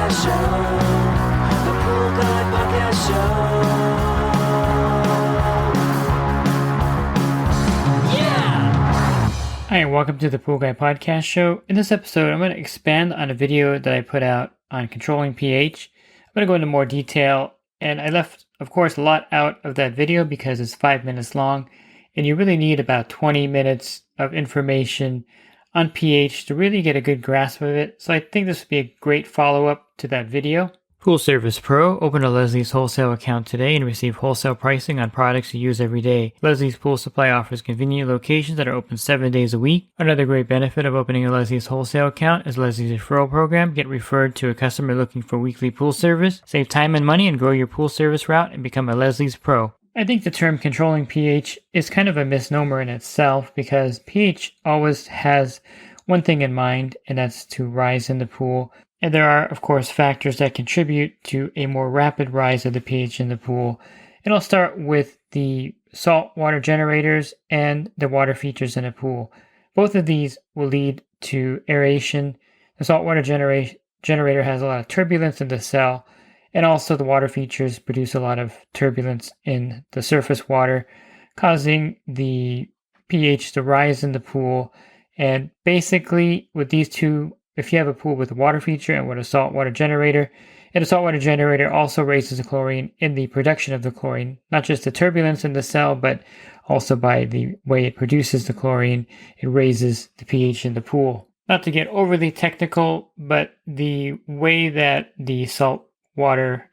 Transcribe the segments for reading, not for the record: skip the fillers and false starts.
Podcast Show. The Pool Guy Podcast Show. Yeah! Hi, and welcome to the Pool Guy Podcast Show. In this episode, I'm going to expand on a video that I put out on controlling pH. I'm going to go into more detail, and I left, of course, a lot out of that video because it's 5 minutes long, and you really need about 20 minutes of information on pH to really get a good grasp of it. So I think this would be a great follow-up to that video. Pool Service Pro, open a Leslie's wholesale account today and receive wholesale pricing on products you use every day. Leslie's Pool Supply offers convenient locations that are open 7 days a week. Another great benefit of opening a Leslie's wholesale account is Leslie's referral program. Get referred to a customer looking for weekly pool service. Save time and money and grow your pool service route and become a Leslie's Pro. I think the term controlling pH is kind of a misnomer in itself because pH always has one thing in mind, and that's to rise in the pool. And there are, of course, factors that contribute to a more rapid rise of the pH in the pool. And I'll start with the saltwater generators and the water features in a pool. Both of these will lead to aeration. The saltwater generator has a lot of turbulence in the cell, and also the water features produce a lot of turbulence in the surface water, causing the pH to rise in the pool. And basically, with these two, if you have a pool with a water feature and with a saltwater generator, and a saltwater generator also raises the chlorine in the production of the chlorine, not just the turbulence in the cell, but also by the way it produces the chlorine, it raises the pH in the pool. Not to get overly technical, but the way that the saltwater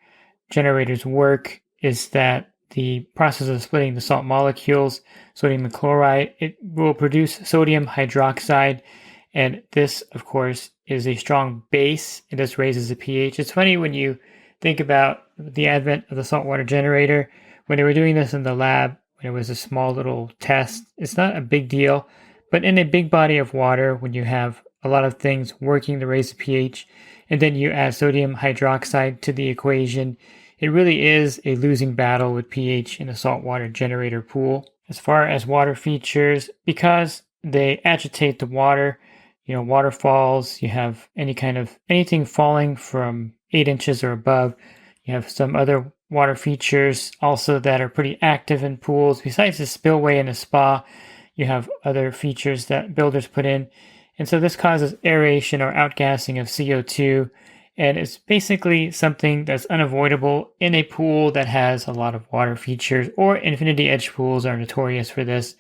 generators work is that the process of splitting the salt molecules, sodium and chloride, it will produce sodium hydroxide. And this, of course, is a strong base, and this raises the pH. It's funny when you think about the advent of the saltwater generator. When they were doing this in the lab, when it was a small little test, it's not a big deal. But in a big body of water, when you have a lot of things working to raise the pH, and then you add sodium hydroxide to the equation, it really is a losing battle with pH in a saltwater generator pool. As far as water features, because they agitate the water, waterfalls, you have anything falling from 8 inches or above. You have some other water features also that are pretty active in pools. Besides the spillway in a spa, you have other features that builders put in. And so this causes aeration or outgassing of CO2. And it's basically something that's unavoidable in a pool that has a lot of water features, or infinity edge pools are notorious for this.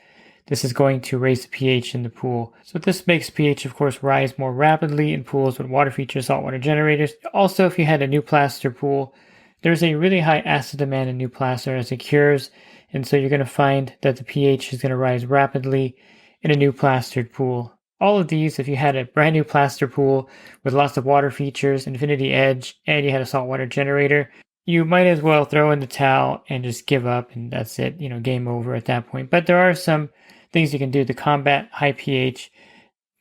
This is going to raise the pH in the pool. So this makes pH, of course, rise more rapidly in pools with water features, saltwater generators. Also, if you had a new plaster pool, there's a really high acid demand in new plaster as it cures. And so you're going to find that the pH is going to rise rapidly in a new plastered pool. All of these, if you had a brand new plaster pool with lots of water features, infinity edge, and you had a saltwater generator, you might as well throw in the towel and just give up, and that's it, game over at that point. But there are some things you can do to combat high pH.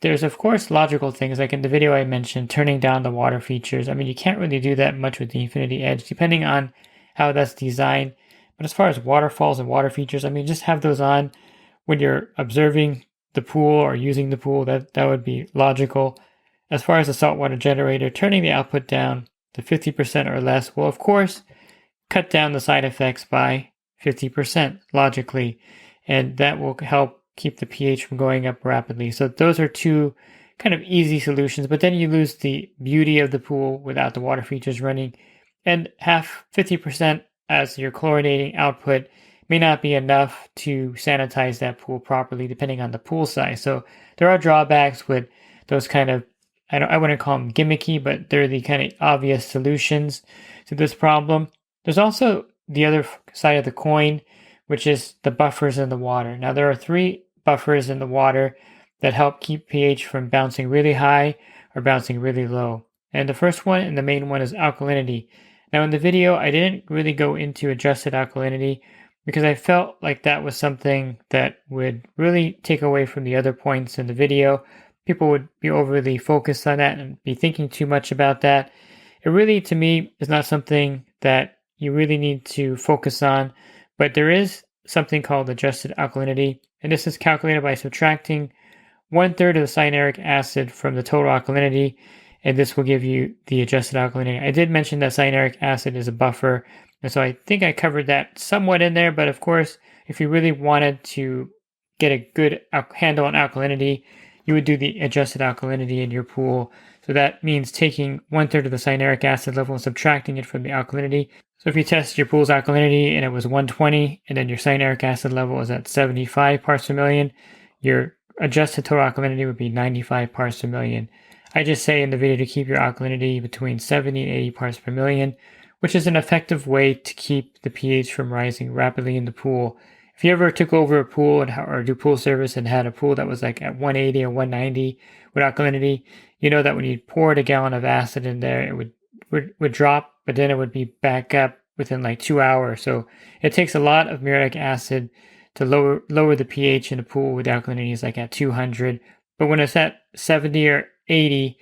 There's, of course, logical things, like in the video I mentioned, turning down the water features. I mean, you can't really do that much with the infinity edge, depending on how that's designed. But as far as waterfalls and water features, just have those on when you're observing the pool or using the pool. That would be logical. As far as the saltwater generator, turning the output down to 50% or less will, of course, cut down the side effects by 50% logically, and that will help keep the pH from going up rapidly. So those are two kind of easy solutions, but then you lose the beauty of the pool without the water features running, and 50% as your chlorinating output may not be enough to sanitize that pool properly, depending on the pool size. So there are drawbacks with those kind of, I wouldn't call them gimmicky, but they're the kind of obvious solutions to this problem. There's also the other side of the coin, which is the buffers in the water. Now, there are 3 buffers in the water that help keep pH from bouncing really high or bouncing really low. And the first one and the main one is alkalinity. Now, in the video, I didn't really go into adjusted alkalinity because I felt like that was something that would really take away from the other points in the video. People would be overly focused on that and be thinking too much about that. It really, to me, is not something that you really need to focus on, but there is something called adjusted alkalinity, and this is calculated by subtracting 1/3 of the cyanuric acid from the total alkalinity, and this will give you the adjusted alkalinity. I did mention that cyanuric acid is a buffer, and so I think I covered that somewhat in there, but of course, if you really wanted to get a good handle on alkalinity, you would do the adjusted alkalinity in your pool. So that means taking 1/3 of the cyanuric acid level and subtracting it from the alkalinity. So if you test your pool's alkalinity and it was 120, and then your cyanuric acid level is at 75 parts per million, your adjusted total alkalinity would be 95 parts per million. I just say in the video to keep your alkalinity between 70 and 80 parts per million, which is an effective way to keep the pH from rising rapidly in the pool. If you ever took over a pool or do pool service and had a pool that was like at 180 or 190 with alkalinity, you know that when you poured a gallon of acid in there, it would drop, but then it would be back up within like 2 hours. So it takes a lot of muriatic acid to lower the pH in a pool with alkalinity is like at 200. But when it's at 70 or 80,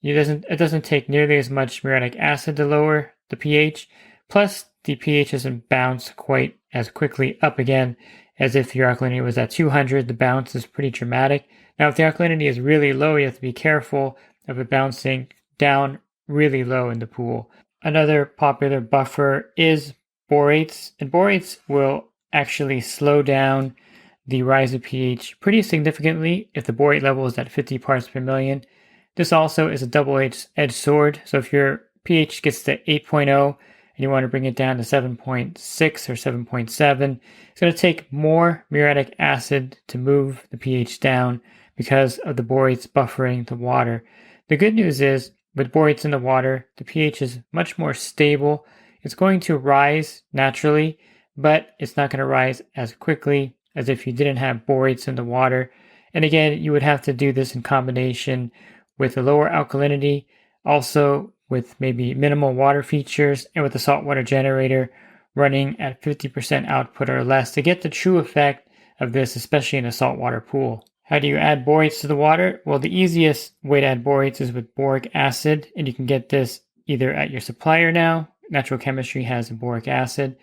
it doesn't take nearly as much muriatic acid to lower the pH. Plus, the pH doesn't bounce quite as quickly up again as if your alkalinity was at 200. The bounce is pretty dramatic. Now, if the alkalinity is really low, you have to be careful of it bouncing down really low in the pool. Another popular buffer is borates, and borates will actually slow down the rise of pH pretty significantly if the borate level is at 50 parts per million. This also is a double-edged sword. So if your pH gets to 8.0 and you want to bring it down to 7.6 or 7.7, it's going to take more muriatic acid to move the pH down because of the borates buffering the water. The good news is with borates in the water, the pH is much more stable. It's going to rise naturally, but it's not going to rise as quickly as if you didn't have borates in the water. And again, you would have to do this in combination with a lower alkalinity, also with maybe minimal water features, and with a saltwater generator running at 50% output or less to get the true effect of this, especially in a saltwater pool. How do you add borates to the water? Well, the easiest way to add borates is with boric acid, and you can get this either at your supplier now. Natural Chemistry has a boric acid,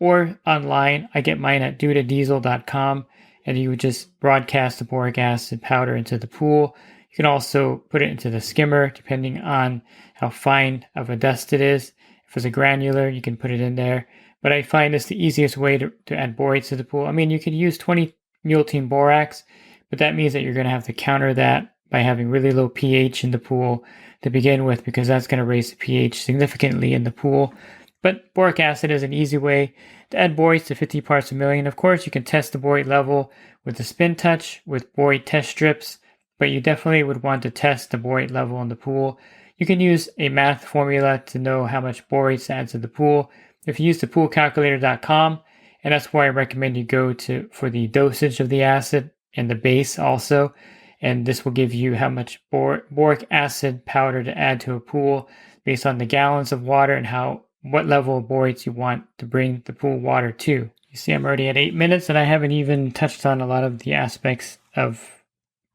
or online. I get mine at dudadiesel.com, and you would just broadcast the boric acid powder into the pool. You can also put it into the skimmer, depending on how fine of a dust it is. If it's a granular, you can put it in there. But I find this the easiest way to add borates to the pool. I mean, you could use 20 multein borax, but that means that you're going to have to counter that by having really low pH in the pool to begin with, because that's going to raise the pH significantly in the pool. But boric acid is an easy way to add borates to 50 parts per million. Of course, you can test the borate level with the spin touch with borate test strips, but you definitely would want to test the borate level in the pool. You can use a math formula to know how much borates to add to the pool. If you use the poolcalculator.com, and that's where I recommend you go to for the dosage of the acid and the base also. And this will give you how much boric acid powder to add to a pool based on the gallons of water and what level of borates you want to bring the pool water to. You see, I'm already at 8 minutes, and I haven't even touched on a lot of the aspects of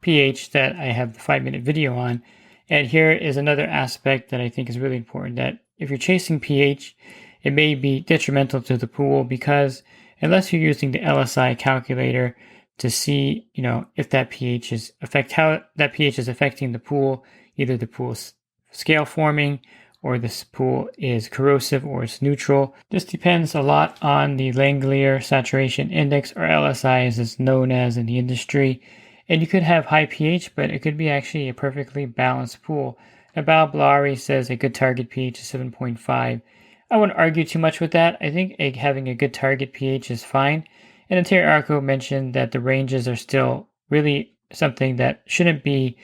pH that I have the 5-minute video on. And here is another aspect that I think is really important, that if you're chasing pH, it may be detrimental to the pool, because unless you're using the LSI calculator to see, if that pH is how that pH is affecting the pool, either the pool's scale forming or this pool is corrosive or it's neutral. This depends a lot on the Langelier saturation index, or LSI as it's known as in the industry. And you could have high pH, but it could be actually a perfectly balanced pool. Now, Blari says a good target pH is 7.5. I wouldn't argue too much with that. I think having a good target pH is fine. And Terry Arco mentioned that the ranges are still really something that shouldn't be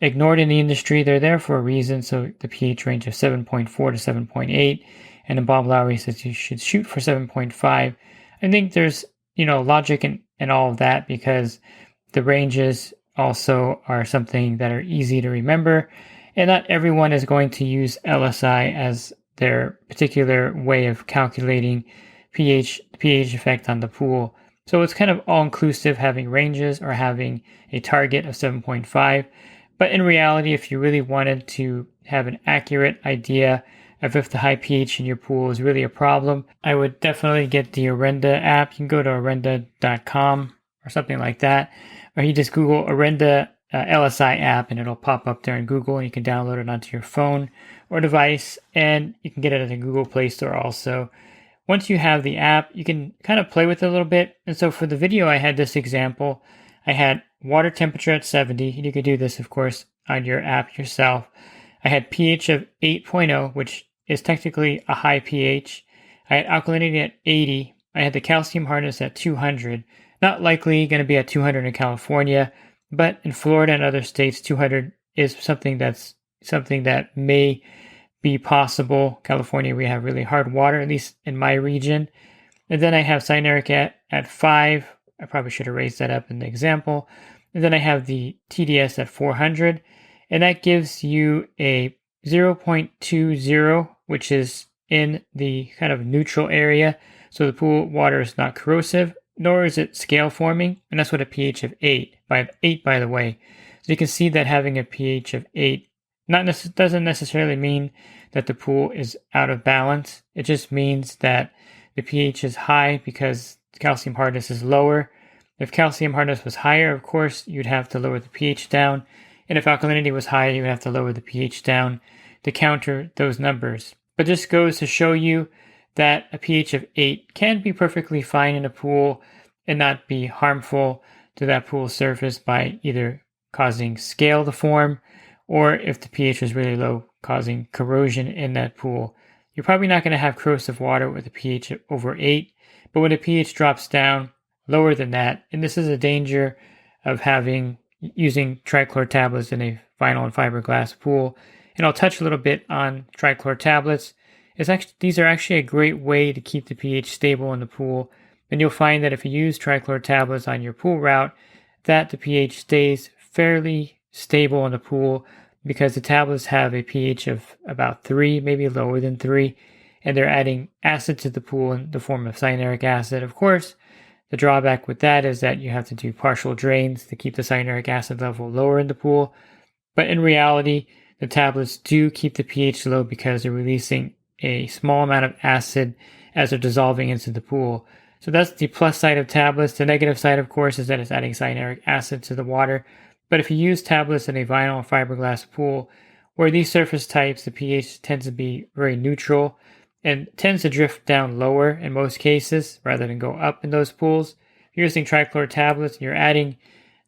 ignored in the industry. They're there for a reason. So the pH range of 7.4 to 7.8. And then Bob Lowry says you should shoot for 7.5. I think there's, logic in all of that, because the ranges also are something that are easy to remember. And not everyone is going to use LSI as their particular way of calculating pH effect on the pool. So it's kind of all-inclusive having ranges or having a target of 7.5. But in reality, if you really wanted to have an accurate idea of if the high pH in your pool is really a problem, I would definitely get the Orenda app. You can go to orenda.com or something like that, or you just Google Orenda LSI app, and it'll pop up there in Google, and you can download it onto your phone or device, and you can get it at the Google Play Store also. Once you have the app, you can kind of play with it a little bit. And so for the video, I had this example. I had water temperature at 70, and you could do this, of course, on your app yourself. I had pH of 8.0, which is technically a high pH. I had alkalinity at 80. I had the calcium hardness at 200. Not likely going to be at 200 in California, but in Florida and other states, 200 is something that may be possible. California, we have really hard water, at least in my region. And then I have cyanuric at 5. I probably should have raised that up in the example. And then I have the TDS at 400. And that gives you a 0.20, which is in the kind of neutral area. So the pool water is not corrosive, nor is it scale forming. And that's what a pH of 8, by the way. So you can see that having a pH of 8 doesn't necessarily mean that the pool is out of balance. It just means that the pH is high because the calcium hardness is lower. If calcium hardness was higher, of course, you'd have to lower the pH down. And if alkalinity was higher, you would have to lower the pH down to counter those numbers. But this goes to show you that a pH of 8 can be perfectly fine in a pool and not be harmful to that pool surface by either causing scale to form, or if the pH is really low, causing corrosion in that pool. You're probably not going to have corrosive water with a pH of over 8, but when the pH drops down lower than that, and this is a danger of using trichlor tablets in a vinyl and fiberglass pool, and I'll touch a little bit on trichlor tablets. These are actually a great way to keep the pH stable in the pool, and you'll find that if you use trichlor tablets on your pool route, that the pH stays fairly stable in the pool because the tablets have a pH of about 3, maybe lower than 3, and they're adding acid to the pool in the form of cyanuric acid. Of course, the drawback with that is that you have to do partial drains to keep the cyanuric acid level lower in the pool, but in reality, the tablets do keep the pH low because they're releasing a small amount of acid as they're dissolving into the pool. So that's the plus side of tablets. The negative side, of course, is that it's adding cyanuric acid to the water. But if you use tablets in a vinyl or fiberglass pool, where these surface types, the pH tends to be very neutral and tends to drift down lower in most cases rather than go up in those pools. If you're using trichlor tablets and you're adding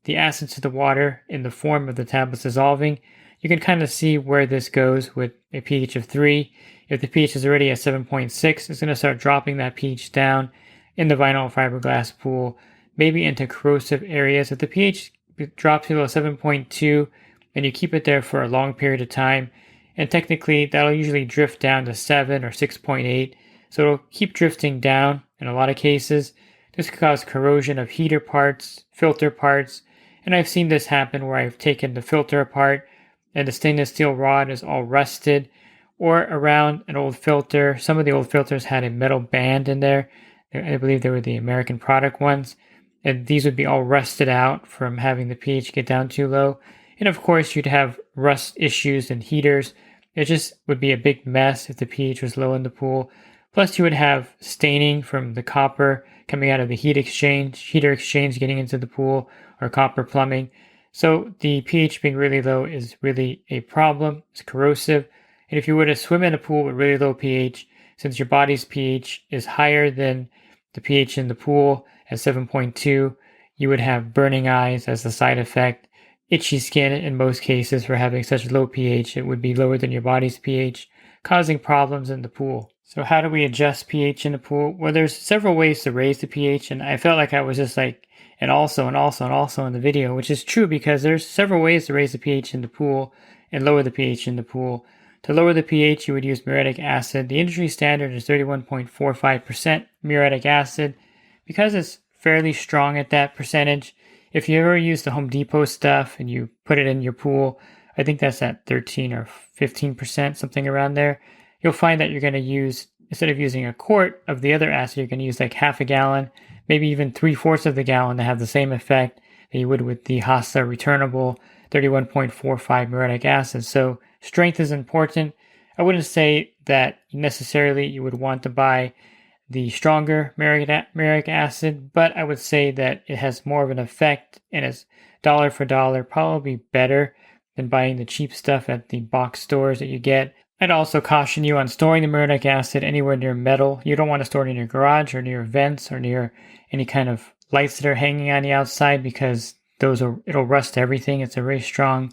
the acid to the water in the form of the tablets dissolving, you can kind of see where this goes with a pH of 3. If the pH is already at 7.6, it's going to start dropping that pH down in the vinyl fiberglass pool, maybe into corrosive areas. If the pH drops below 7.2 and you keep it there for a long period of time, and technically that'll usually drift down to 7 or 6.8, so it'll keep drifting down in a lot of cases. This could cause corrosion of heater parts, filter parts, and I've seen this happen where I've taken the filter apart and the stainless steel rod is all rusted, or around an old filter. Some of the old filters had a metal band in there. I believe they were the American product ones, and these would be all rusted out from having the pH get down too low. And of course, you'd have rust issues in heaters. It just would be a big mess if the pH was low in the pool. Plus, you would have staining from the copper coming out of the heater exchange getting into the pool, or copper plumbing. So the pH being really low is really a problem. It's corrosive. And if you were to swim in a pool with really low pH, since your body's pH is higher than the pH in the pool at 7.2, you would have burning eyes as the side effect, itchy skin in most cases for having such low pH. It would be lower than your body's pH, causing problems in the pool. So how do we adjust pH in the pool? Well, there's several ways to raise the pH, and I felt like I was just like, and also in the video, which is true because there's several ways to raise the pH in the pool and lower the pH in the pool. To lower the pH, you would use muriatic acid. The industry standard is 31.45% muriatic acid. Because it's fairly strong at that percentage, if you ever use the Home Depot stuff and you put it in your pool, I think that's at 13 or 15%, something around there, you'll find that you're going to use, instead of using a quart of the other acid, you're going to use like half a gallon, maybe even 3/4 of the gallon to have the same effect that you would with the HASA returnable 31.45 muriatic acid. So strength is important. I wouldn't say that necessarily you would want to buy the stronger muriatic acid, but I would say that it has more of an effect and it dollar for dollar, probably better than buying the cheap stuff at the box stores that you get. I'd also caution you on storing the muriatic acid anywhere near metal. You don't want to store it in your garage or near vents or near any kind of lights that are hanging on the outside, because it'll rust everything. It's a very strong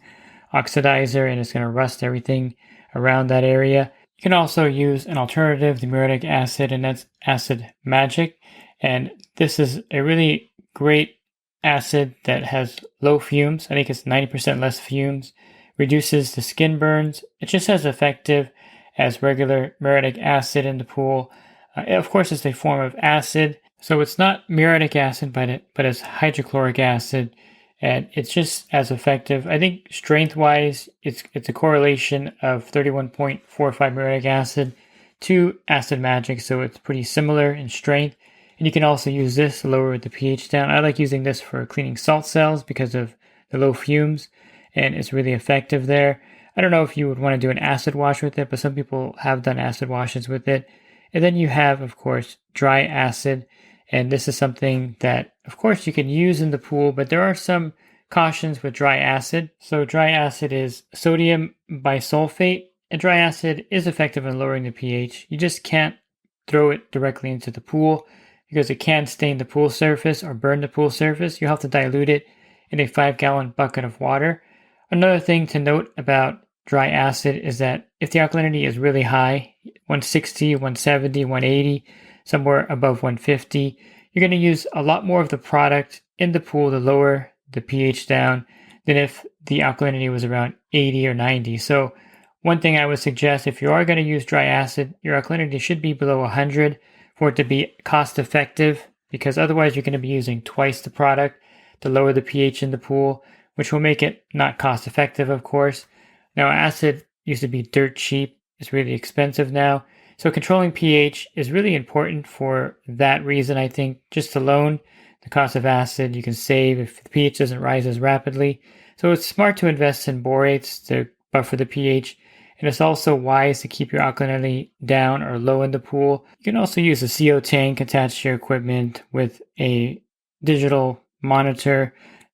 oxidizer and it's going to rust everything around that area. You can also use an alternative, the muriatic acid, and that's Acid Magic. And this is a really great acid that has low fumes. I think it's 90% less fumes, reduces the skin burns. It's just as effective as regular muriatic acid in the pool. Of course, it's a form of acid, so it's not muriatic acid, but it's hydrochloric acid, and it's just as effective. I think strength-wise, it's a correlation of 31.45 muriatic acid to Acid Magic, so it's pretty similar in strength. And you can also use this to lower the pH down. I like using this for cleaning salt cells because of the low fumes, and it's really effective there. I don't know if you would want to do an acid wash with it, but some people have done acid washes with it. And then you have, of course, dry acid. And this is something that, of course, you can use in the pool, but there are some cautions with dry acid. So dry acid is sodium bisulfate, and dry acid is effective in lowering the pH. You just can't throw it directly into the pool because it can stain the pool surface or burn the pool surface. You have to dilute it in a 5-gallon bucket of water. Another thing to note about dry acid is that if the alkalinity is really high, 160, 170, 180, somewhere above 150, you're going to use a lot more of the product in the pool to lower the pH down than if the alkalinity was around 80 or 90. So one thing I would suggest, if you are going to use dry acid, your alkalinity should be below 100 for it to be cost effective, because otherwise you're going to be using twice the product to lower the pH in the pool, which will make it not cost effective, of course. Now, acid used to be dirt cheap. It's really expensive now. So controlling pH is really important for that reason, I think. Just alone, the cost of acid you can save if the pH doesn't rise as rapidly. So it's smart to invest in borates to buffer the pH. And it's also wise to keep your alkalinity down or low in the pool. You can also use a CO tank attached to your equipment with a digital monitor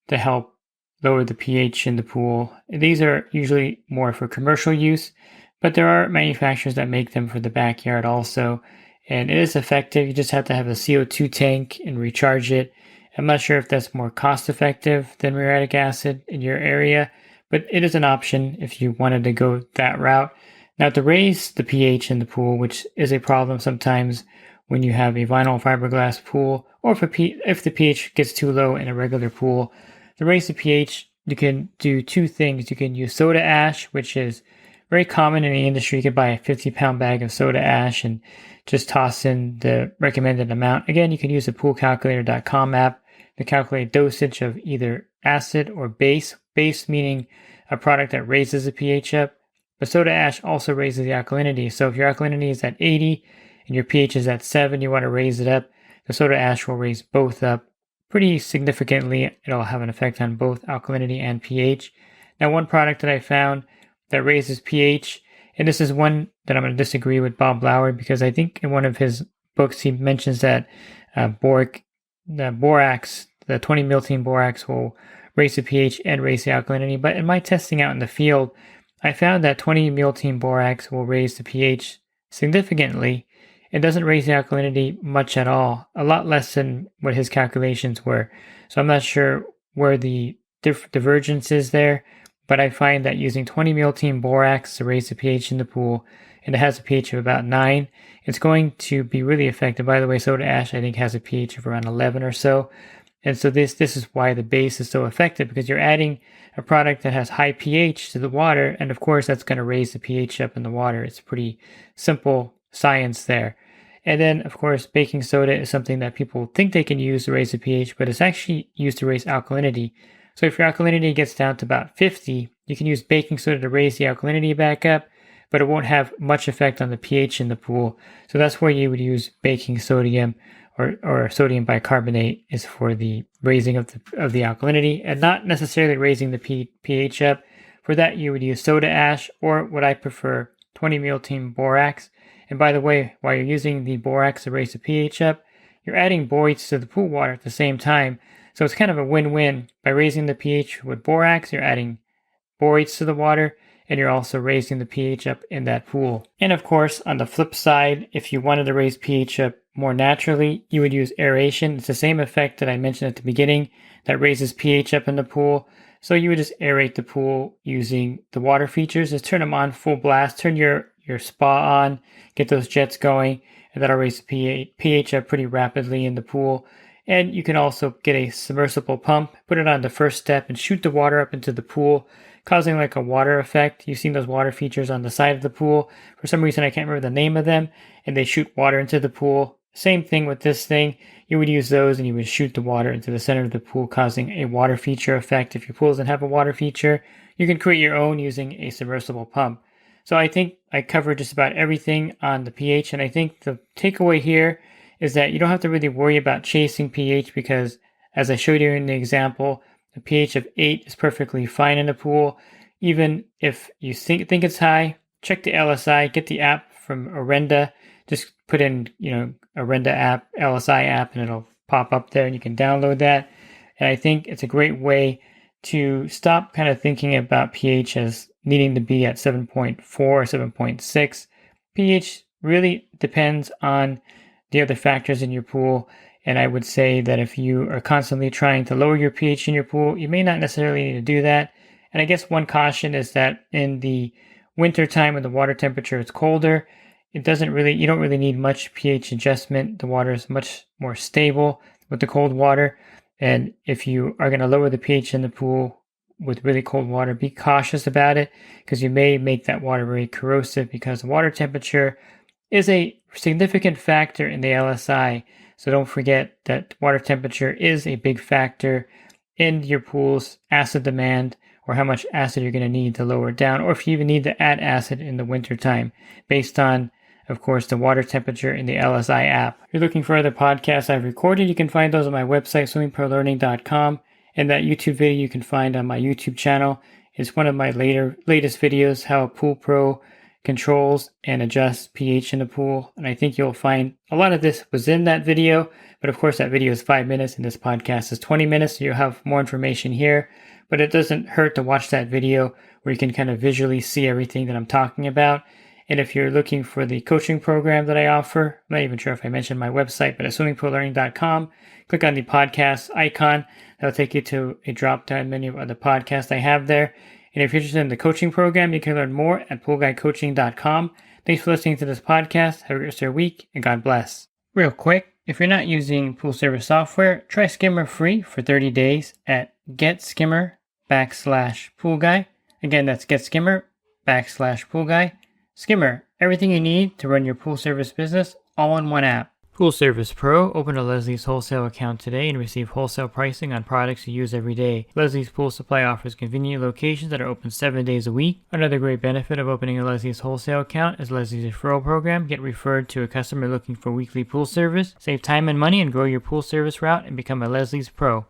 to help lower the pH in the pool. These are usually more for commercial use, but there are manufacturers that make them for the backyard also. And it is effective. You just have to have a CO2 tank and recharge it. I'm not sure if that's more cost effective than muriatic acid in your area, but it is an option if you wanted to go that route. Now, to raise the pH in the pool, which is a problem sometimes when you have a vinyl fiberglass pool, or if the pH gets too low in a regular pool, to raise the pH, you can do two things. You can use soda ash, which is very common in the industry. You can buy a 50-pound bag of soda ash and just toss in the recommended amount. Again, you can use the poolcalculator.com app to calculate dosage of either acid or base. Base meaning a product that raises the pH up. But soda ash also raises the alkalinity. So if your alkalinity is at 80 and your pH is at 7, you want to raise it up. The soda ash will raise both up pretty significantly. It'll have an effect on both alkalinity and pH. Now, one product that I found that raises pH, and this is one that I'm going to disagree with Bob Lauer, because I think in one of his books he mentions that borax, the 20 miltene borax will raise the pH and raise the alkalinity. But in my testing out in the field, I found that 20 miltene borax will raise the pH significantly. It doesn't raise the alkalinity much at all, a lot less than what his calculations were. So I'm not sure where the divergence is there, but I find that using 20 miltene borax to raise the pH in the pool, and it has a pH of about 9, it's going to be really effective. By the way, soda ash, I think, has a pH of around 11 or so. And so this is why the base is so effective, because you're adding a product that has high pH to the water, and of course that's going to raise the pH up in the water. It's pretty simple science there. And then, of course, baking soda is something that people think they can use to raise the pH, but it's actually used to raise alkalinity. So if your alkalinity gets down to about 50, you can use baking soda to raise the alkalinity back up, but it won't have much effect on the pH in the pool. So that's where you would use baking sodium or sodium bicarbonate, is for the raising of the alkalinity, and not necessarily raising the pH up. For that, you would use soda ash, or what I prefer, 20 miltene borax. And by the way, while you're using the borax to raise the pH up, you're adding borates to the pool water at the same time. So it's kind of a win-win. By raising the pH with borax, you're adding borates to the water, and you're also raising the pH up in that pool. And of course, on the flip side, if you wanted to raise pH up more naturally, you would use aeration. It's the same effect that I mentioned at the beginning that raises pH up in the pool. So you would just aerate the pool using the water features. Just turn them on full blast, turn your spa on, get those jets going, and that'll raise the pH up pretty rapidly in the pool. And you can also get a submersible pump, put it on the first step, and shoot the water up into the pool, causing like a water effect. You've seen those water features on the side of the pool. For some reason, I can't remember the name of them, and they shoot water into the pool. Same thing with this thing. You would use those and you would shoot the water into the center of the pool, causing a water feature effect. If your pool doesn't have a water feature, you can create your own using a submersible pump. So I think I covered just about everything on the pH, and I think the takeaway here is that you don't have to really worry about chasing pH because, as I showed you in the example, a pH of 8 is perfectly fine in a pool. Even if you think it's high, check the LSI, get the app from Orenda. Just put in, Orenda app, LSI app, and it'll pop up there and you can download that. And I think it's a great way to stop kind of thinking about pH as needing to be at 7.4 or 7.6. pH really depends on the other factors in your pool. And I would say that if you are constantly trying to lower your pH in your pool, you may not necessarily need to do that. And I guess one caution is that in the winter time when the water temperature is colder, you don't really need much pH adjustment. The water is much more stable with the cold water. And if you are going to lower the pH in the pool with really cold water, be cautious about it because you may make that water very corrosive because the water temperature is a significant factor in the LSI. So don't forget that water temperature is a big factor in your pool's acid demand or how much acid you're going to need to lower it down, or if you even need to add acid in the wintertime based on, of course, the water temperature in the LSI app. If you're looking for other podcasts I've recorded, you can find those on my website, swimmingprolearning.com, and that YouTube video you can find on my YouTube channel. It's one of my latest videos, how a pool pro controls and adjusts pH in the pool. And I think you'll find a lot of this was in that video, but of course that video is 5 minutes and this podcast is 20 minutes, so you'll have more information here. But it doesn't hurt to watch that video where you can kind of visually see everything that I'm talking about. And if you're looking for the coaching program that I offer, I'm not even sure if I mentioned my website, but at swimmingprolearning.com, click on the podcast icon. That'll take you to a drop-down menu of the podcasts I have there. And if you're interested in the coaching program, you can learn more at poolguycoaching.com. Thanks for listening to this podcast. Have a great week, and God bless. Real quick, if you're not using pool service software, try Skimmer free for 30 days at getskimmer.com/poolguy. Again, that's getskimmer.com/poolguy. Skimmer, everything you need to run your pool service business all in one app. Pool Service Pro, open a Leslie's wholesale account today and receive wholesale pricing on products you use every day. Leslie's Pool Supply offers convenient locations that are open 7 days a week. Another great benefit of opening a Leslie's wholesale account is Leslie's referral program. Get referred to a customer looking for weekly pool service. Save time and money and grow your pool service route and become a Leslie's Pro.